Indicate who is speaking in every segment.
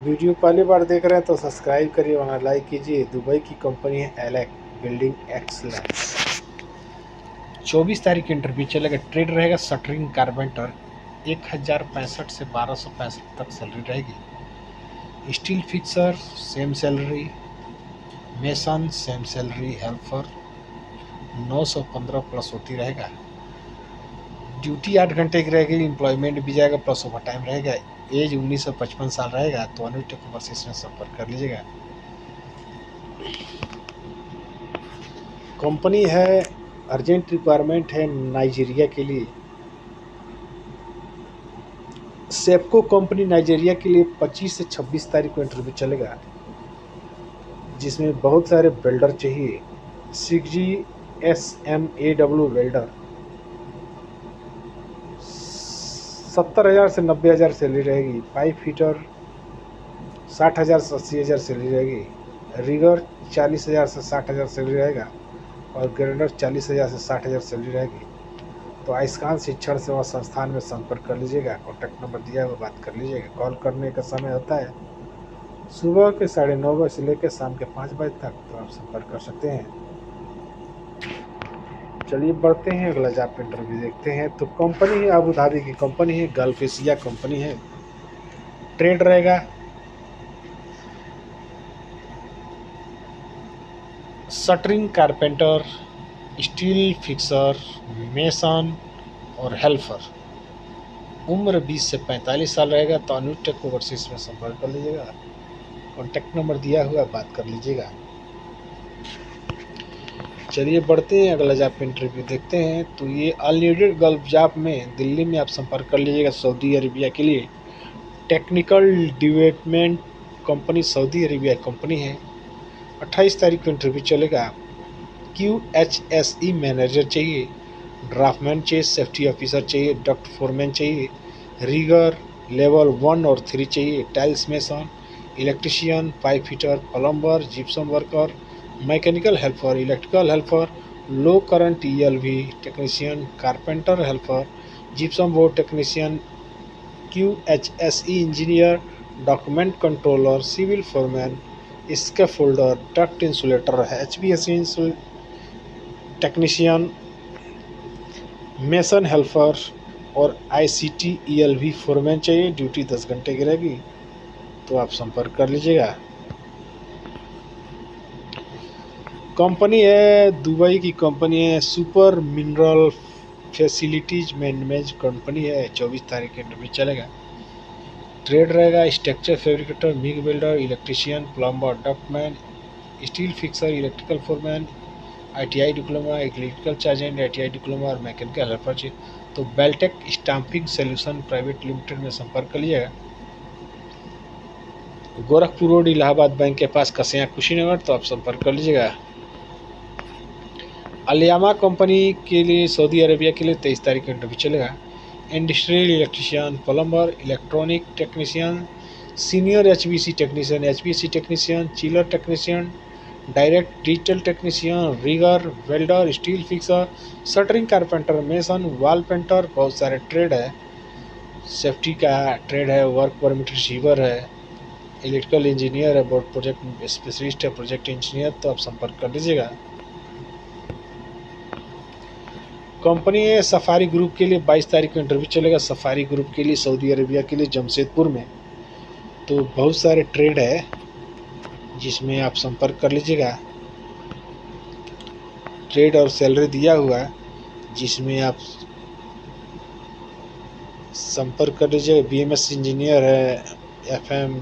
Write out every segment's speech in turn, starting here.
Speaker 1: Video पहली बार देख रहे हैं तो सब्सक्राइब करिए, वहाँ लाइक कीजिए। दुबई की कंपनी है एलेक बिल्डिंग एक्सलेंस। 24 तारीख को इंटरव्यू चलेगा। ट्रेड रहेगा शटरिंग कारपेंटर। 1065 से 1265 तक सैलरी रहेगी। Steel fixer same salary. Mason same salary. Helper 915 plus होती रहेगा। ड्यूटी 8 घंटे की रहेगी। एम्प्लॉयमेंट भी जाएगा प्लस ओवर टाइम रहेगा। एज 19 से 55 साल रहेगा। तो अनुष्ट ओवरसीज में संपर्क कर लीजिएगा। कंपनी है, अर्जेंट रिक्वायरमेंट है नाइजीरिया के लिए। सेप्को कंपनी नाइजीरिया के लिए 25 से 26 तारीख को इंटरव्यू चलेगा, जिसमें बहुत सारे वेल्डर चाहिए। 6GSMAW welder. 70,000 से 90,000 सैलरी रहेगी। पाइप फिटर 60,000 से 80,000 सैलरी रहेगी। रिगर 40,000 से 60,000 सैलरी रहेगा और ग्राइंडर 40,000 से 60,000 सैलरी रहेगी। तो आयुष्मान शिक्षण सेवा संस्थान में संपर्क कर लीजिएगा। कॉन्टैक्ट नंबर दिया है, वो बात कर लीजिएगा। कॉल करने का समय होता है सुबह के 9:30 बजे से लेकर शाम के 5 बजे तक। तो आप संपर्क कर सकते हैं। चलिए बढ़ते हैं, अगला जॉब इंटरव्यू देखते हैं। तो कंपनी है अबू धाबी की कंपनी है, गल्फ एशिया कंपनी है। ट्रेड रहेगा shuttering carpenter, steel fixer, mason और हेल्पर। उम्र 20 से 45 साल रहेगा। तो अनुटेक ओवरसीज में संपर्क कर लीजिएगा। कॉन्टैक्ट नंबर दिया हुआ, बात कर लीजिएगा। चलिए बढ़ते हैं, अगला जॉब इंटरव्यू देखते हैं। तो ये अनलिमिटेड गल्फ जॉब में दिल्ली में आप संपर्क कर लीजिएगा सऊदी अरेबिया के लिए। Technical development company Saudi Arabia company है। 28 तारीख को इंटरव्यू चलेगा। QHSE मैनेजर चाहिए। ड्राफ्टमैन चाहिए। सेफ्टी ऑफिसर चाहिए। डक्ट फोरमैन चाहिए। रिगर लेवल 1 और 3 चाहिए। Tiles mason, electrician, pipe fitter, plumber, gypsum worker, mechanical helper, electrical helper, low current ELV technician, carpenter helper, gypsum board technician, QHSE engineer, document controller, civil foreman, scaffolder, duct insulator, HVAC technician, mason helper और ICT ELV foreman चाहिए। Duty 10 घंटे की रहेगी। तो आप संपर्क कर लीजिएगा। कंपनी है दुबई की कंपनी है, super mineral facilities management company है। 24 तारीख के इंटरव्यू चलेगा। ट्रेड रहेगा structure fabricator, MIG welder, electrician, plumber, ductman, steel fixer, electrical foreman, ITI diploma, electrical chargehand, ITI diploma और मैकेनिकल हेल्पर चाहिए। तो Beltech stamping solution private limited में संपर्क कर लीजिएगा। गोरखपुर रोड इलाहाबाद बैंक के पास कसिया कुशीनगर। तो आप संपर्क कर लीजिएगा। अलियामा कंपनी के लिए सऊदी अरेबिया के लिए 23 तारीख को इंटरव्यू चलेगा। Industrial electrician, plumber, electronic technician, senior HVAC technician, HVAC technician, chiller technician, direct digital technician, rigger, welder, steel fixer, shuttering carpenter, mason, wall painter. बहुत सारे ट्रेड है। सेफ्टी का ट्रेड है, वर्क परमिट रिसीवर है, electrical engineer है, board project specialist है, project engineer. तो आप संपर्क कर लीजिएगा। कंपनी है सफारी ग्रुप के लिए 22 तारीख को इंटरव्यू चलेगा। सफारी ग्रुप के लिए सऊदी अरेबिया के लिए जमशेदपुर में। तो बहुत सारे ट्रेड है, जिसमें आप संपर्क कर लीजिएगा। ट्रेड और सैलरी दिया हुआ है, जिसमें आप संपर्क कर लीजिएगा। BMS इंजीनियर है, FM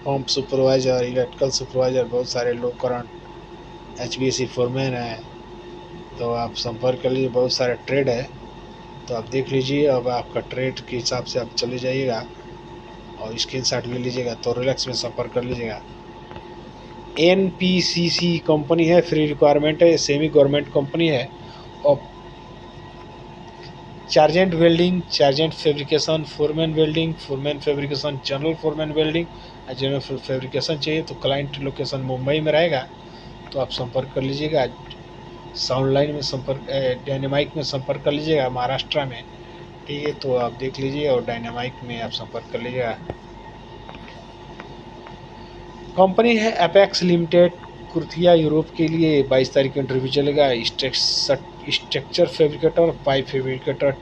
Speaker 1: pump supervisor, electrical supervisor, बहुत सारे लो करंट HVAC फोरमैन है। तो आप संपर्क कर लीजिए। बहुत सारे ट्रेड है, तो आप देख लीजिए। अब आपका ट्रेड के हिसाब से आप चले जाइएगा और स्क्रीनशॉट ले लीजिएगा। तो रिलैक्स में संपर्क कर लीजिएगा। NPCC कंपनी है, फ्री रिक्वायरमेंट है, सेमी गवर्नमेंट कंपनी है। और chargehand welding, chargehand fabrication, foreman welding, foreman fabrication, general foreman welding और जनरल फैब्रिकेशन चाहिए। तो क्लाइंट लोकेशन मुंबई में रहेगा। तो आप संपर्क कर लीजिएगा। साउंड लाइन में संपर्क, डायनेमाइक में संपर्क कर लीजिएगा, महाराष्ट्र में। ठीक है, तो आप देख लीजिए और डायनेमाइक में आप संपर्क कर लीजिएगा। कंपनी है एपेक्स लिमिटेड, कुर्थिया, यूरोप के लिए 22 तारीख को इंटरव्यू चलेगा। Structure fabricator, pipe fabricator,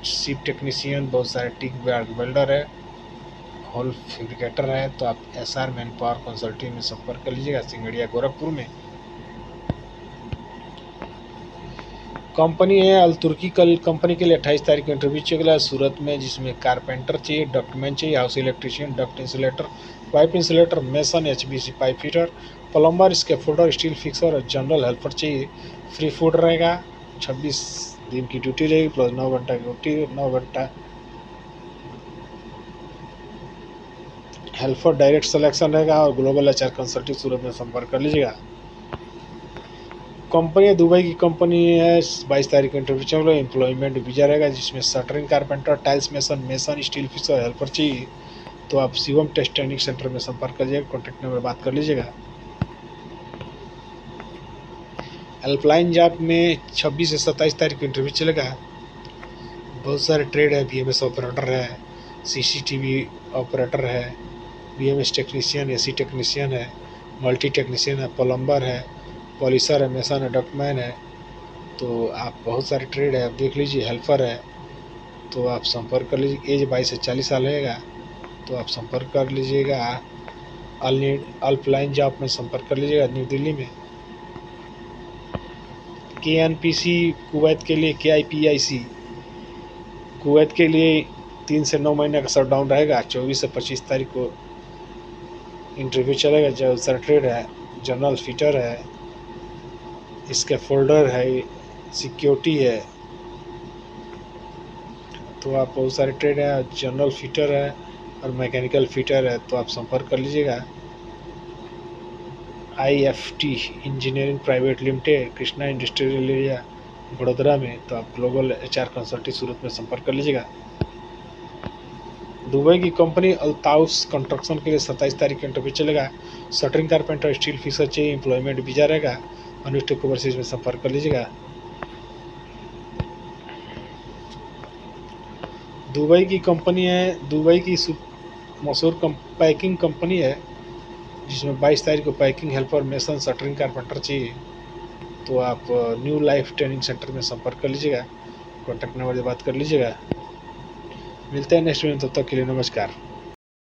Speaker 1: ship technician, बहुत सारे टिक वेल्डर है, होल फैब्रिकेटर है। तो आप SR मैन पावर कंसल्टिंग में संपर्क कर लीजिएगा, सिंगड़िया गोरखपुर में। कंपनी है अल तुर्की, कल कंपनी के लिए 28 तारीख को इंटरव्यू चलेगा सूरत में, जिसमें कारपेंटर चाहिए, डक्टमैन चाहिए, house electrician, duct insulator, pipe insulator, mason, HBC pipe fitter, plumber, scaffolder, steel fixer और जनरल हेल्पर चाहिए। फ्री फूड रहेगा, 26 दिन की ड्यूटी रहेगी, प्लस 9 घंटा की ड्यूटी, 9 घंटा हेल्पर, डायरेक्ट सिलेक्शन रहेगा और ग्लोबल HR कंसल्टिंग सूरत में संपर्क कर लीजिएगा। कंपनी है दुबई की कंपनी है, 22 तारीख को इंटरव्यू चल रहा है, एम्प्लॉयमेंट वीजा रहेगा, जिसमें shuttering carpenter, tiles mason, steel fixer, helper चाहिए। तो आप शिवम टेस्ट ट्रेनिंग सेंटर में संपर्क करिएगा, कॉन्टैक्ट नंबर बात कर लीजिएगा। हेल्पलाइन जॉब में 26 से 27 तारीख को इंटरव्यू चलेगा। बहुत सारे ट्रेड है, BMS ऑपरेटर है, CCTV ऑपरेटर है, BMS टेक्नीशियन, AC टेक्नीशियन है, मल्टी टेक्नीशियन है, प्लम्बर है, पॉलिशर है, मेसन है, डक्टमैन है। तो आप बहुत सारे ट्रेड है, आप देख लीजिए, हेल्पर है। तो आप संपर्क कर लीजिए, एज 22 से 40 साल रहेगा। तो आप संपर्क कर लीजिएगा, अल्पलाइन जॉब में संपर्क कर लीजिएगा, न्यू दिल्ली में। KNPC कुवैत के लिए, KIPIC कुवैत के लिए 3 से 9 महीने का शटडाउन रहेगा। 24 से 25 तारीख को इंटरव्यू चलेगा। जो सर ट्रेड है, जनरल फिटर है, इसके फोल्डर है, सिक्योरिटी है। तो आप बहुत सारे ट्रेड है, जनरल फिटर है और मैकेनिकल फिटर है। तो आप संपर्क कर लीजिएगा। IFT engineering private limited, Krishna industrial area, Vadodara में। तो आप ग्लोबल HR कंसल्टिंग सूरत में संपर्क कर लीजिएगा। दुबई की कंपनी अल्ताउस कंस्ट्रक्शन के लिए 27 तारीख को इंटरव्यू चलेगा। शटरिंग कारपेंटर, स्टील फिक्सर चाहिए, एम्प्लॉयमेंट वीजा रहेगा, अनुष्ठित ओवरसीज में संपर्क कर लीजिएगा। दुबई की कंपनी है, दुबई की मशहूर पैकिंग कंपनी है, जिसमें 22 तारीख को packing helper, mason, shuttering carpenter चाहिए। तो आप न्यू लाइफ ट्रेनिंग सेंटर में संपर्क कर लीजिएगा, कॉन्टैक्ट नंबर से बात कर लीजिएगा। मिलते हैं नेक्स्ट वीडियो, तब तक के लिए नमस्कार।